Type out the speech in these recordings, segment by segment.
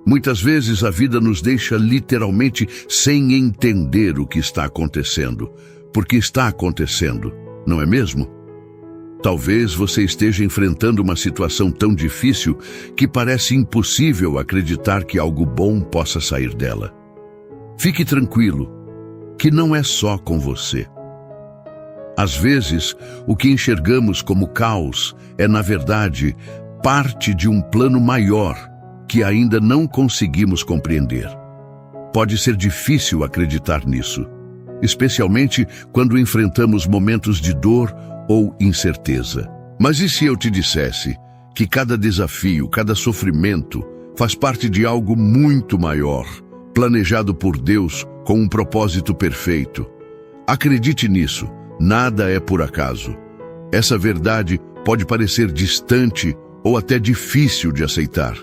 Muitas vezes a vida nos deixa literalmente sem entender o que está acontecendo, porque está acontecendo, não é mesmo? Talvez você esteja enfrentando uma situação tão difícil que parece impossível acreditar que algo bom possa sair dela. Fique tranquilo, que não é só com você. Às vezes, o que enxergamos como caos é, na verdade, parte de um plano maior que ainda não conseguimos compreender. Pode ser difícil acreditar nisso, especialmente quando enfrentamos momentos de dor ou incerteza. Mas e se eu te dissesse que cada desafio, cada sofrimento faz parte de algo muito maior, planejado por Deus com um propósito perfeito? Acredite nisso, nada é por acaso. Essa verdade pode parecer distante ou até difícil de aceitar,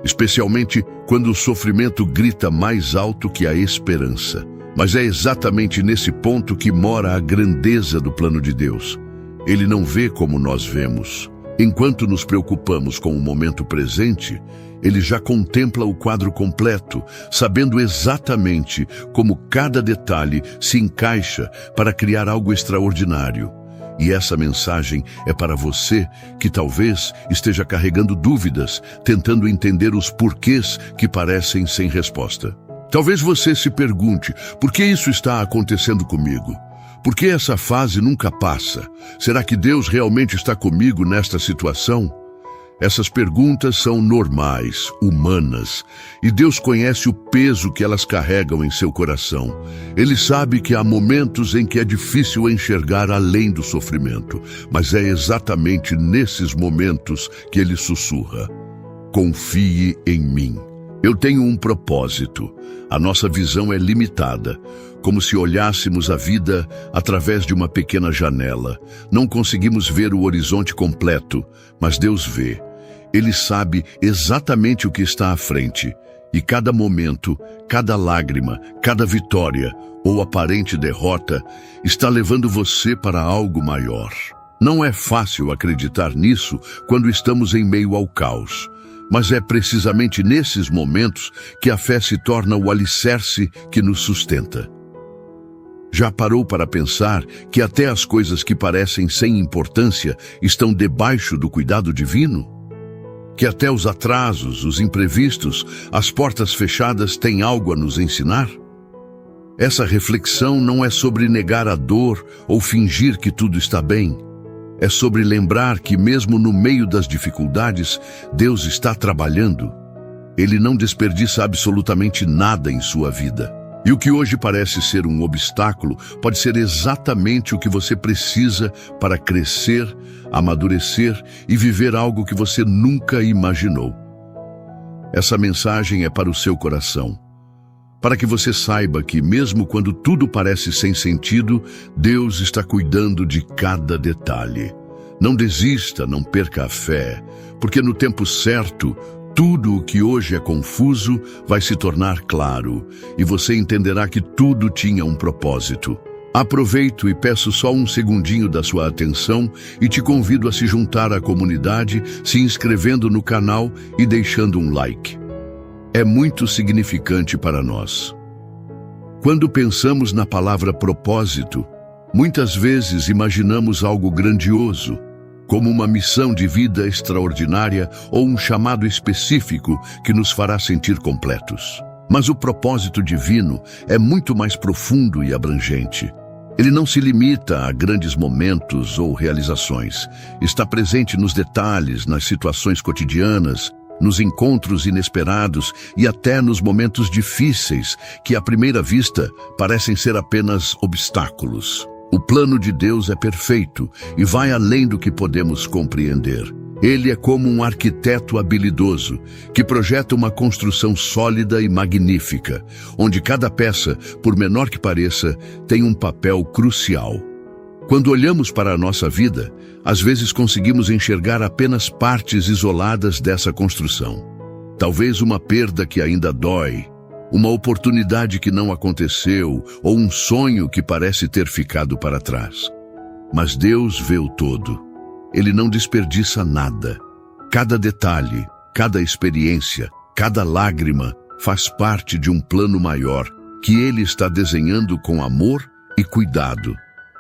especialmente quando o sofrimento grita mais alto que a esperança. Mas é exatamente nesse ponto que mora a grandeza do plano de Deus. Ele não vê como nós vemos. Enquanto nos preocupamos com o momento presente, Ele já contempla o quadro completo, sabendo exatamente como cada detalhe se encaixa para criar algo extraordinário. E essa mensagem é para você que talvez esteja carregando dúvidas, tentando entender os porquês que parecem sem resposta. Talvez você se pergunte, por que isso está acontecendo comigo? Por que essa fase nunca passa? Será que Deus realmente está comigo nesta situação? Essas perguntas são normais, humanas, e Deus conhece o peso que elas carregam em seu coração. Ele sabe que há momentos em que é difícil enxergar além do sofrimento, mas é exatamente nesses momentos que Ele sussurra: confie em mim. Eu tenho um propósito. A nossa visão é limitada, como se olhássemos a vida através de uma pequena janela. Não conseguimos ver o horizonte completo, mas Deus vê. Ele sabe exatamente o que está à frente, e cada momento, cada lágrima, cada vitória ou aparente derrota está levando você para algo maior. Não é fácil acreditar nisso quando estamos em meio ao caos, mas é precisamente nesses momentos que a fé se torna o alicerce que nos sustenta. Já parou para pensar que até as coisas que parecem sem importância estão debaixo do cuidado divino? Que até os atrasos, os imprevistos, as portas fechadas têm algo a nos ensinar? Essa reflexão não é sobre negar a dor ou fingir que tudo está bem. É sobre lembrar que mesmo no meio das dificuldades, Deus está trabalhando. Ele não desperdiça absolutamente nada em sua vida. E o que hoje parece ser um obstáculo pode ser exatamente o que você precisa para crescer, amadurecer e viver algo que você nunca imaginou. Essa mensagem é para o seu coração, para que você saiba que mesmo quando tudo parece sem sentido, Deus está cuidando de cada detalhe. Não desista, não perca a fé, porque no tempo certo, tudo o que hoje é confuso vai se tornar claro, e você entenderá que tudo tinha um propósito. Aproveito e peço só um segundinho da sua atenção e te convido a se juntar à comunidade, se inscrevendo no canal e deixando um like. É muito significante para nós. Quando pensamos na palavra propósito, muitas vezes imaginamos algo grandioso, como uma missão de vida extraordinária ou um chamado específico que nos fará sentir completos. Mas o propósito divino é muito mais profundo e abrangente. Ele não se limita a grandes momentos ou realizações. Está presente nos detalhes, nas situações cotidianas, nos encontros inesperados e até nos momentos difíceis que, à primeira vista, parecem ser apenas obstáculos. O plano de Deus é perfeito e vai além do que podemos compreender. Ele é como um arquiteto habilidoso que projeta uma construção sólida e magnífica, onde cada peça, por menor que pareça, tem um papel crucial. Quando olhamos para a nossa vida, às vezes conseguimos enxergar apenas partes isoladas dessa construção. Talvez uma perda que ainda dói, uma oportunidade que não aconteceu ou um sonho que parece ter ficado para trás. Mas Deus vê o todo. Ele não desperdiça nada. Cada detalhe, cada experiência, Cada lágrima faz parte de um plano maior que Ele está desenhando com amor e cuidado.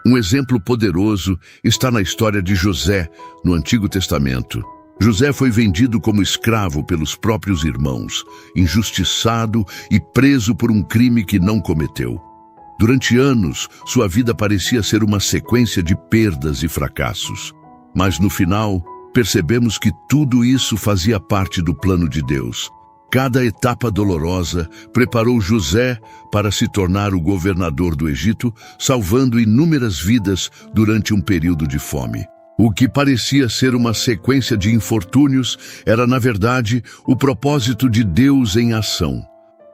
Um exemplo poderoso está na história de José, no Antigo Testamento. José foi vendido como escravo pelos próprios irmãos, injustiçado e preso por um crime que não cometeu. Durante anos, sua vida parecia ser uma sequência de perdas e fracassos. Mas no final, percebemos que tudo isso fazia parte do plano de Deus. Cada etapa dolorosa preparou José para se tornar o governador do Egito, salvando inúmeras vidas durante um período de fome. O que parecia ser uma sequência de infortúnios era, na verdade, o propósito de Deus em ação.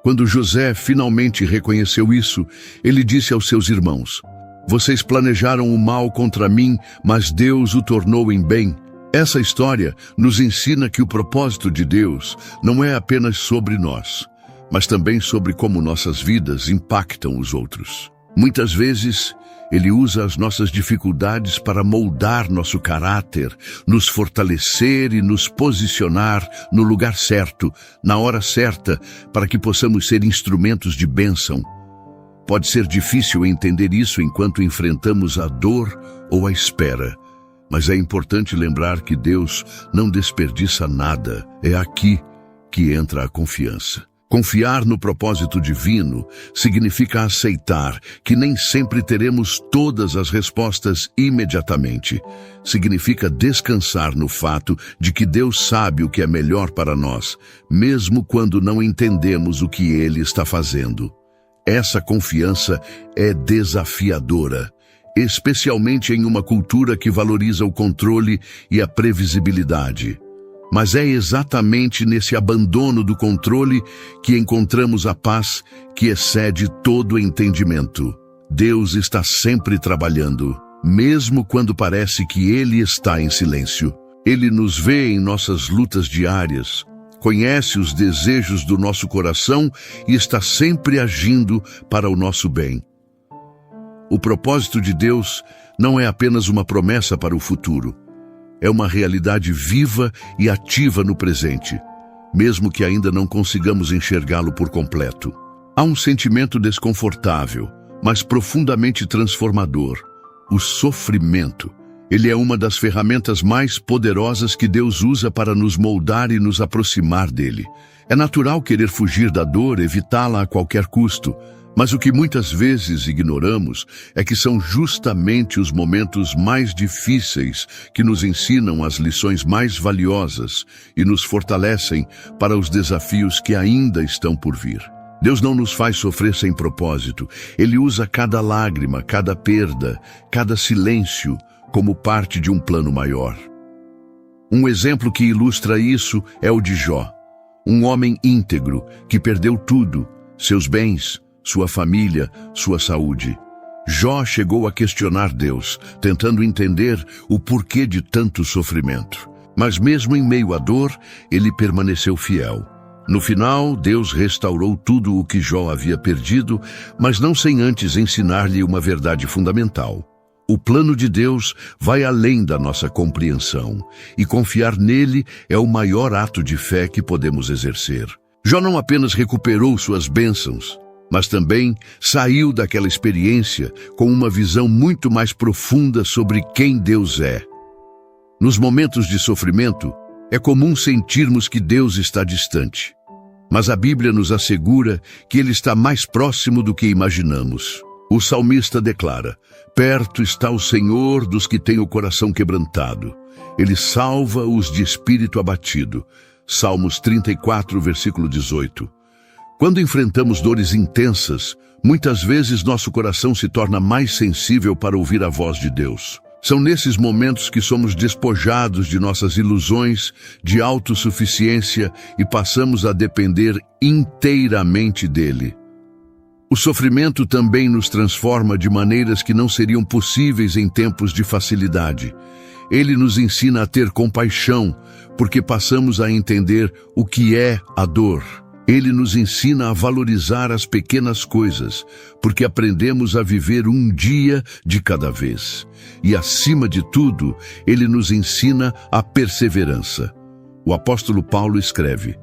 Quando José finalmente reconheceu isso, ele disse aos seus irmãos: "Vocês planejaram o mal contra mim, mas Deus o tornou em bem." Essa história nos ensina que o propósito de Deus não é apenas sobre nós, mas também sobre como nossas vidas impactam os outros. Muitas vezes, Ele usa as nossas dificuldades para moldar nosso caráter, nos fortalecer e nos posicionar no lugar certo, na hora certa, para que possamos ser instrumentos de bênção. Pode ser difícil entender isso enquanto enfrentamos a dor ou a espera. Mas é importante lembrar que Deus não desperdiça nada. É aqui que entra a confiança. Confiar no propósito divino significa aceitar que nem sempre teremos todas as respostas imediatamente. Significa descansar no fato de que Deus sabe o que é melhor para nós, mesmo quando não entendemos o que Ele está fazendo. Essa confiança é desafiadora, especialmente em uma cultura que valoriza o controle e a previsibilidade. Mas é exatamente nesse abandono do controle que encontramos a paz que excede todo entendimento. Deus está sempre trabalhando, mesmo quando parece que Ele está em silêncio. Ele nos vê em nossas lutas diárias, conhece os desejos do nosso coração e está sempre agindo para o nosso bem. O propósito de Deus não é apenas uma promessa para o futuro. É uma realidade viva e ativa no presente, mesmo que ainda não consigamos enxergá-lo por completo. Há um sentimento desconfortável, mas profundamente transformador: o sofrimento. Ele é uma das ferramentas mais poderosas que Deus usa para nos moldar e nos aproximar dele. É natural querer fugir da dor, evitá-la a qualquer custo. Mas o que muitas vezes ignoramos é que são justamente os momentos mais difíceis que nos ensinam as lições mais valiosas e nos fortalecem para os desafios que ainda estão por vir. Deus não nos faz sofrer sem propósito. Ele usa cada lágrima, cada perda, cada silêncio como parte de um plano maior. Um exemplo que ilustra isso é o de Jó, um homem íntegro que perdeu tudo: seus bens, sua família, sua saúde. Jó chegou a questionar Deus, tentando entender o porquê de tanto sofrimento. Mas mesmo em meio à dor, ele permaneceu fiel. No final, Deus restaurou tudo o que Jó havia perdido, mas não sem antes ensinar-lhe uma verdade fundamental. O plano de Deus vai além da nossa compreensão, e confiar nele é o maior ato de fé que podemos exercer. Jó não apenas recuperou suas bênçãos, mas também saiu daquela experiência com uma visão muito mais profunda sobre quem Deus é. Nos momentos de sofrimento, é comum sentirmos que Deus está distante. Mas a Bíblia nos assegura que Ele está mais próximo do que imaginamos. O salmista declara: "Perto está o Senhor dos que têm o coração quebrantado. Ele salva os de espírito abatido." Salmos 34, versículo 18. Quando enfrentamos dores intensas, muitas vezes nosso coração se torna mais sensível para ouvir a voz de Deus. São nesses momentos que somos despojados de nossas ilusões, de autossuficiência e passamos a depender inteiramente dele. O sofrimento também nos transforma de maneiras que não seriam possíveis em tempos de facilidade. Ele nos ensina a ter compaixão, porque passamos a entender o que é a dor. Ele nos ensina a valorizar as pequenas coisas, porque aprendemos a viver um dia de cada vez. E, acima de tudo, ele nos ensina a perseverança. O apóstolo Paulo escreve: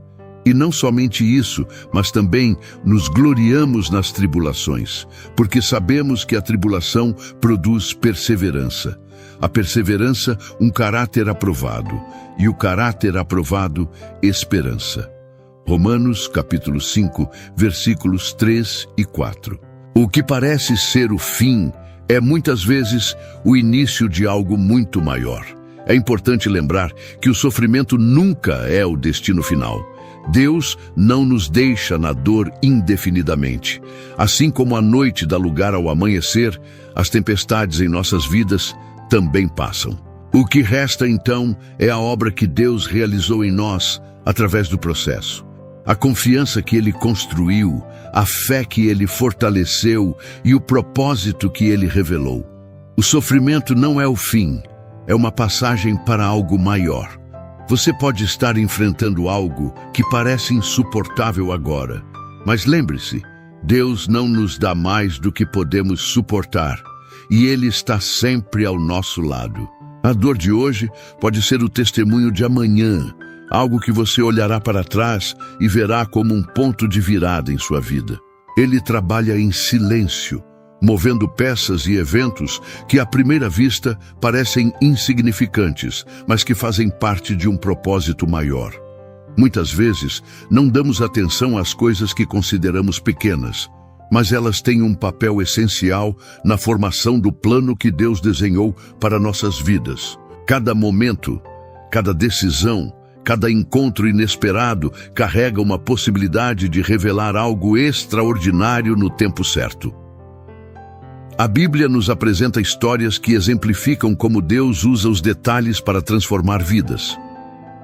E não somente isso, mas também nos gloriamos nas tribulações, porque sabemos que a tribulação produz perseverança. A perseverança, um caráter aprovado, e o caráter aprovado, esperança. Romanos, capítulo 5, versículos 3 e 4. O que parece ser o fim é muitas vezes o início de algo muito maior. É importante lembrar que o sofrimento nunca é o destino final. Deus não nos deixa na dor indefinidamente. Assim como a noite dá lugar ao amanhecer, as tempestades em nossas vidas também passam. O que resta então é a obra que Deus realizou em nós através do processo. A confiança que Ele construiu, a fé que Ele fortaleceu e o propósito que Ele revelou. O sofrimento não é o fim, é uma passagem para algo maior. Você pode estar enfrentando algo que parece insuportável agora, mas lembre-se, Deus não nos dá mais do que podemos suportar, e Ele está sempre ao nosso lado. A dor de hoje pode ser o testemunho de amanhã, algo que você olhará para trás e verá como um ponto de virada em sua vida. Ele trabalha em silêncio, movendo peças e eventos que à primeira vista parecem insignificantes, mas que fazem parte de um propósito maior. Muitas vezes, não damos atenção às coisas que consideramos pequenas, mas elas têm um papel essencial na formação do plano que Deus desenhou para nossas vidas. Cada momento, cada decisão, cada encontro inesperado carrega uma possibilidade de revelar algo extraordinário no tempo certo. A Bíblia nos apresenta histórias que exemplificam como Deus usa os detalhes para transformar vidas.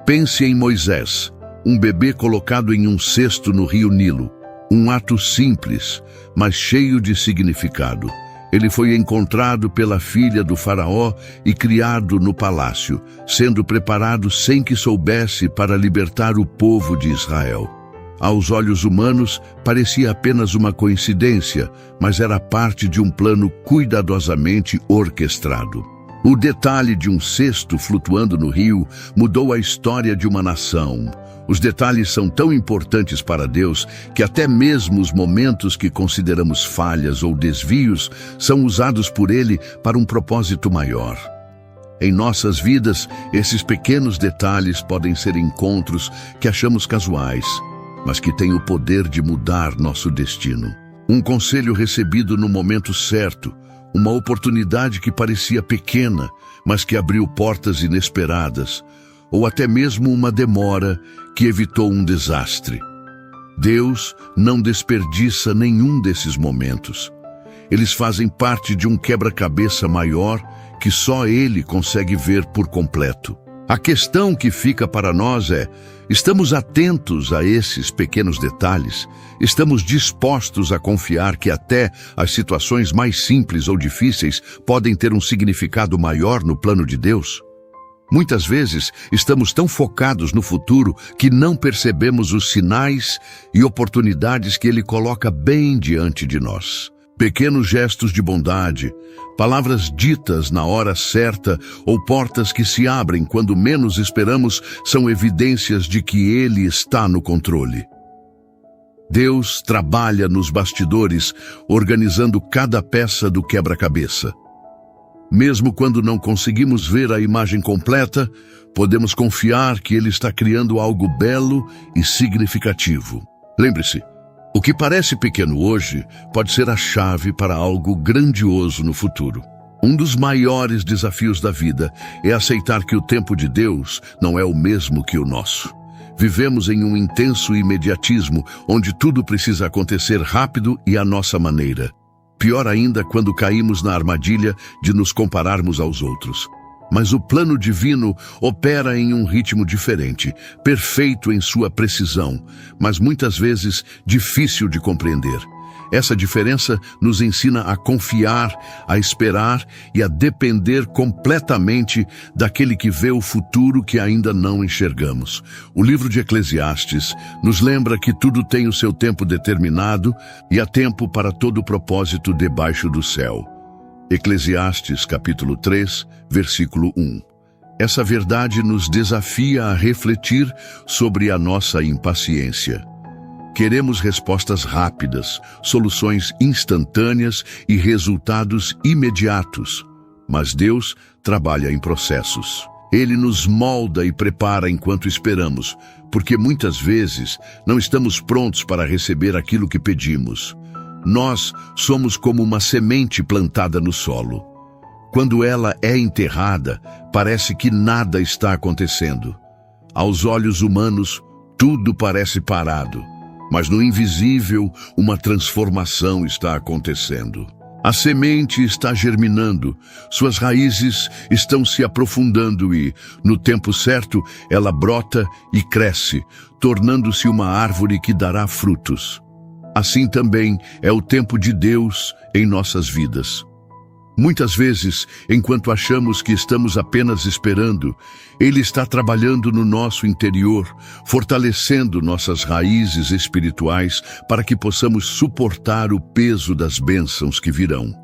Pense em Moisés, um bebê colocado em um cesto no rio Nilo. Um ato simples, mas cheio de significado. Ele foi encontrado pela filha do faraó e criado no palácio, sendo preparado sem que soubesse para libertar o povo de Israel. Aos olhos humanos, parecia apenas uma coincidência, mas era parte de um plano cuidadosamente orquestrado. O detalhe de um cesto flutuando no rio mudou a história de uma nação. Os detalhes são tão importantes para Deus que até mesmo os momentos que consideramos falhas ou desvios são usados por Ele para um propósito maior. Em nossas vidas, esses pequenos detalhes podem ser encontros que achamos casuais, mas que têm o poder de mudar nosso destino. Um conselho recebido no momento certo, uma oportunidade que parecia pequena, mas que abriu portas inesperadas, ou até mesmo uma demora que evitou um desastre. Deus não desperdiça nenhum desses momentos. Eles fazem parte de um quebra-cabeça maior que só Ele consegue ver por completo. A questão que fica para nós é: estamos atentos a esses pequenos detalhes? Estamos dispostos a confiar que até as situações mais simples ou difíceis podem ter um significado maior no plano de Deus? Muitas vezes estamos tão focados no futuro que não percebemos os sinais e oportunidades que Ele coloca bem diante de nós. Pequenos gestos de bondade, palavras ditas na hora certa ou portas que se abrem quando menos esperamos são evidências de que Ele está no controle. Deus trabalha nos bastidores, organizando cada peça do quebra-cabeça. Mesmo quando não conseguimos ver a imagem completa, podemos confiar que Ele está criando algo belo e significativo. Lembre-se, o que parece pequeno hoje pode ser a chave para algo grandioso no futuro. Um dos maiores desafios da vida é aceitar que o tempo de Deus não é o mesmo que o nosso. Vivemos em um intenso imediatismo, onde tudo precisa acontecer rápido e à nossa maneira. Pior ainda quando caímos na armadilha de nos compararmos aos outros. Mas o plano divino opera em um ritmo diferente, perfeito em sua precisão, mas muitas vezes difícil de compreender. Essa diferença nos ensina a confiar, a esperar e a depender completamente daquele que vê o futuro que ainda não enxergamos. O livro de Eclesiastes nos lembra que tudo tem o seu tempo determinado e há tempo para todo propósito debaixo do céu. Eclesiastes capítulo 3, versículo 1. Essa verdade nos desafia a refletir sobre a nossa impaciência. Queremos respostas rápidas, soluções instantâneas e resultados imediatos. Mas Deus trabalha em processos. Ele nos molda e prepara enquanto esperamos, porque muitas vezes não estamos prontos para receber aquilo que pedimos. Nós somos como uma semente plantada no solo. Quando ela é enterrada, parece que nada está acontecendo. Aos olhos humanos, tudo parece parado, mas no invisível, uma transformação está acontecendo. A semente está germinando, suas raízes estão se aprofundando e, no tempo certo, ela brota e cresce, tornando-se uma árvore que dará frutos. Assim também é o tempo de Deus em nossas vidas. Muitas vezes, enquanto achamos que estamos apenas esperando, Ele está trabalhando no nosso interior, fortalecendo nossas raízes espirituais para que possamos suportar o peso das bênçãos que virão.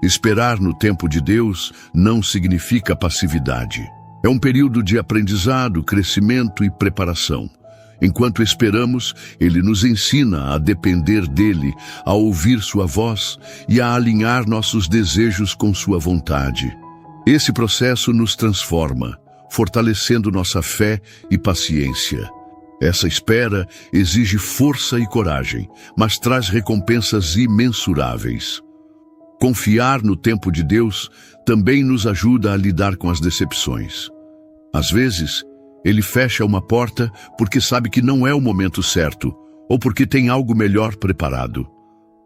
Esperar no tempo de Deus não significa passividade. É um período de aprendizado, crescimento e preparação. Enquanto esperamos, Ele nos ensina a depender dEle, a ouvir sua voz e a alinhar nossos desejos com sua vontade. Esse processo nos transforma, fortalecendo nossa fé e paciência. Essa espera exige força e coragem, mas traz recompensas imensuráveis. Confiar no tempo de Deus também nos ajuda a lidar com as decepções. Às vezes, Ele fecha uma porta porque sabe que não é o momento certo, ou porque tem algo melhor preparado.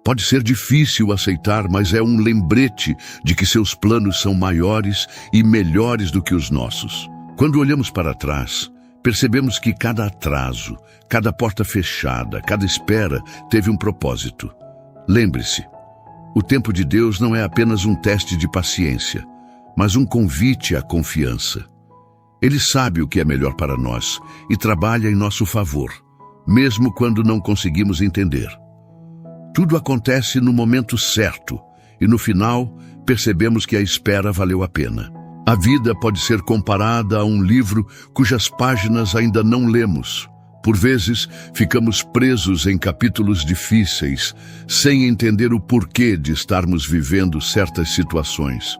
Pode ser difícil aceitar, mas é um lembrete de que seus planos são maiores e melhores do que os nossos. Quando olhamos para trás, percebemos que cada atraso, cada porta fechada, cada espera teve um propósito. Lembre-se, o tempo de Deus não é apenas um teste de paciência, mas um convite à confiança. Ele sabe o que é melhor para nós e trabalha em nosso favor, mesmo quando não conseguimos entender. Tudo acontece no momento certo e no final percebemos que a espera valeu a pena. A vida pode ser comparada a um livro cujas páginas ainda não lemos. Por vezes, ficamos presos em capítulos difíceis, sem entender o porquê de estarmos vivendo certas situações.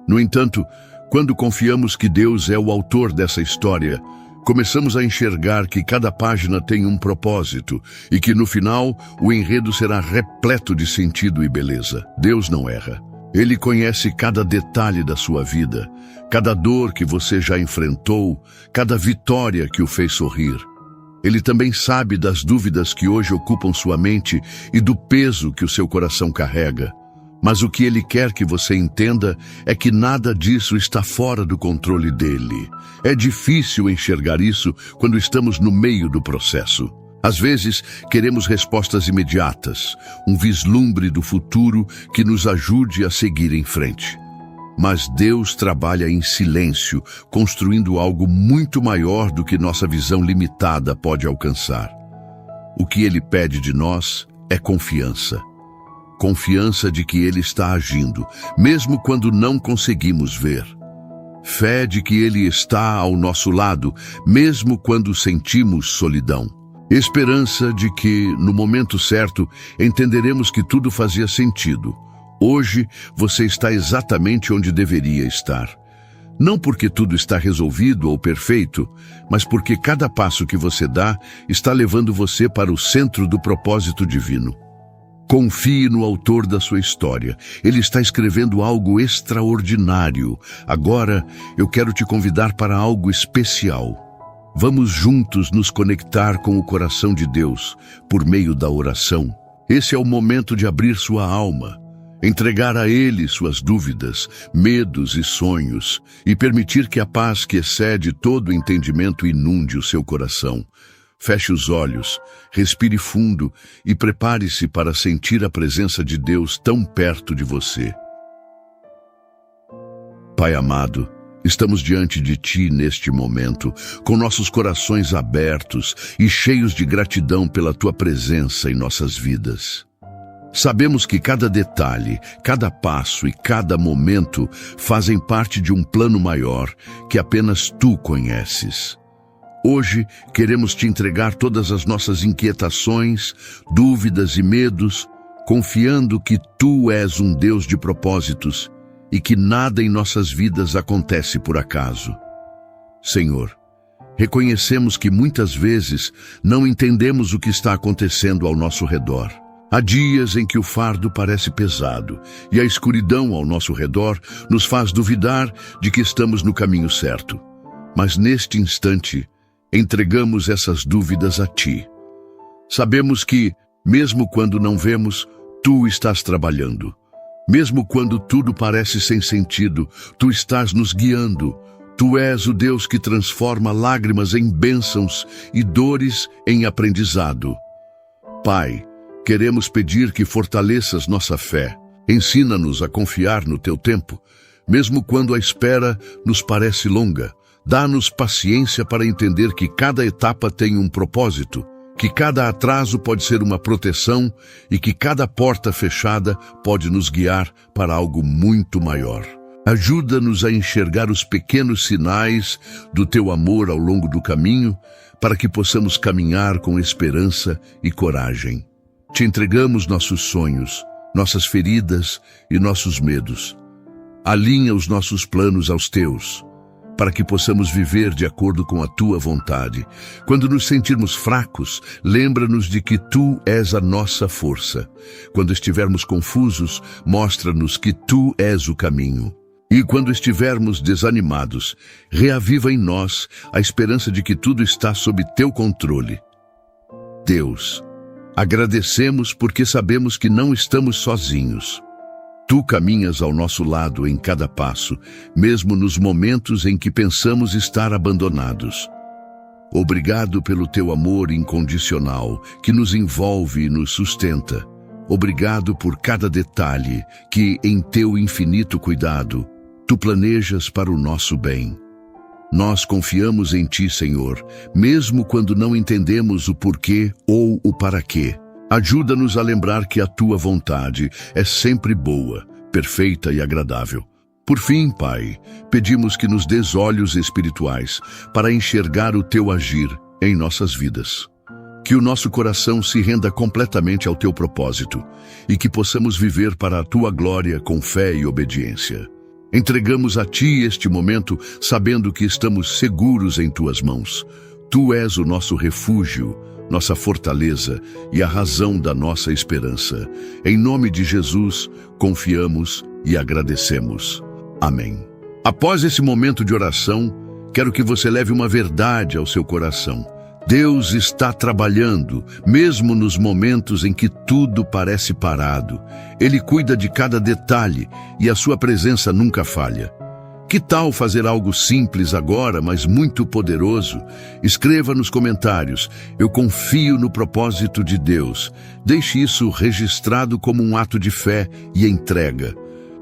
No entanto, quando confiamos que Deus é o autor dessa história, começamos a enxergar que cada página tem um propósito e que, no final, o enredo será repleto de sentido e beleza. Deus não erra. Ele conhece cada detalhe da sua vida, cada dor que você já enfrentou, cada vitória que o fez sorrir. Ele também sabe das dúvidas que hoje ocupam sua mente e do peso que o seu coração carrega. Mas o que Ele quer que você entenda é que nada disso está fora do controle dEle. É difícil enxergar isso quando estamos no meio do processo. Às vezes, queremos respostas imediatas, um vislumbre do futuro que nos ajude a seguir em frente. Mas Deus trabalha em silêncio, construindo algo muito maior do que nossa visão limitada pode alcançar. O que Ele pede de nós é confiança. Confiança de que Ele está agindo, mesmo quando não conseguimos ver. Fé de que Ele está ao nosso lado, mesmo quando sentimos solidão. Esperança de que, no momento certo, entenderemos que tudo fazia sentido. Hoje, você está exatamente onde deveria estar. Não porque tudo está resolvido ou perfeito, mas porque cada passo que você dá está levando você para o centro do propósito divino. Confie no autor da sua história. Ele está escrevendo algo extraordinário. Agora, eu quero te convidar para algo especial. Vamos juntos nos conectar com o coração de Deus por meio da oração. Esse é o momento de abrir sua alma, entregar a Ele suas dúvidas, medos e sonhos e permitir que a paz que excede todo entendimento inunde o seu coração. Feche os olhos, respire fundo e prepare-se para sentir a presença de Deus tão perto de você. Pai amado, estamos diante de Ti neste momento, com nossos corações abertos e cheios de gratidão pela Tua presença em nossas vidas. Sabemos que cada detalhe, cada passo e cada momento fazem parte de um plano maior que apenas Tu conheces. Hoje, queremos Te entregar todas as nossas inquietações, dúvidas e medos, confiando que Tu és um Deus de propósitos e que nada em nossas vidas acontece por acaso. Senhor, reconhecemos que muitas vezes não entendemos o que está acontecendo ao nosso redor. Há dias em que o fardo parece pesado e a escuridão ao nosso redor nos faz duvidar de que estamos no caminho certo. Mas neste instante, entregamos essas dúvidas a Ti. Sabemos que, mesmo quando não vemos, Tu estás trabalhando. Mesmo quando tudo parece sem sentido, Tu estás nos guiando. Tu és o Deus que transforma lágrimas em bênçãos e dores em aprendizado. Pai, queremos pedir que fortaleças nossa fé. Ensina-nos a confiar no Teu tempo, mesmo quando a espera nos parece longa. Dá-nos paciência para entender que cada etapa tem um propósito, que cada atraso pode ser uma proteção e que cada porta fechada pode nos guiar para algo muito maior. Ajuda-nos a enxergar os pequenos sinais do Teu amor ao longo do caminho, para que possamos caminhar com esperança e coragem. Te entregamos nossos sonhos, nossas feridas e nossos medos. Alinha os nossos planos aos Teus, para que possamos viver de acordo com a Tua vontade. Quando nos sentirmos fracos, lembra-nos de que Tu és a nossa força. Quando estivermos confusos, mostra-nos que Tu és o caminho. E quando estivermos desanimados, reaviva em nós a esperança de que tudo está sob Teu controle. Deus, agradecemos porque sabemos que não estamos sozinhos. Tu caminhas ao nosso lado em cada passo, mesmo nos momentos em que pensamos estar abandonados. Obrigado pelo Teu amor incondicional, que nos envolve e nos sustenta. Obrigado por cada detalhe que, em Teu infinito cuidado, Tu planejas para o nosso bem. Nós confiamos em Ti, Senhor, mesmo quando não entendemos o porquê ou o para quê. Ajuda-nos a lembrar que a Tua vontade é sempre boa, perfeita e agradável. Por fim, Pai, pedimos que nos dês olhos espirituais para enxergar o Teu agir em nossas vidas. Que o nosso coração se renda completamente ao Teu propósito e que possamos viver para a Tua glória com fé e obediência. Entregamos a Ti este momento, sabendo que estamos seguros em Tuas mãos. Tu és o nosso refúgio, nossa fortaleza e a razão da nossa esperança. Em nome de Jesus, confiamos e agradecemos. Amém. Após esse momento de oração, quero que você leve uma verdade ao seu coração. Deus está trabalhando, mesmo nos momentos em que tudo parece parado. Ele cuida de cada detalhe e a sua presença nunca falha. Que tal fazer algo simples agora, mas muito poderoso? Escreva nos comentários: eu confio no propósito de Deus. Deixe isso registrado como um ato de fé e entrega.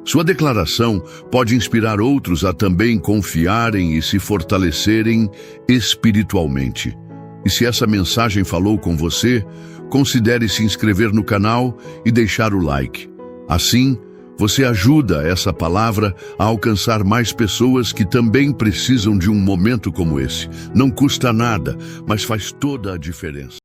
Sua declaração pode inspirar outros a também confiarem e se fortalecerem espiritualmente. E se essa mensagem falou com você, considere se inscrever no canal e deixar o like. Assim, você ajuda essa palavra a alcançar mais pessoas que também precisam de um momento como esse. Não custa nada, mas faz toda a diferença.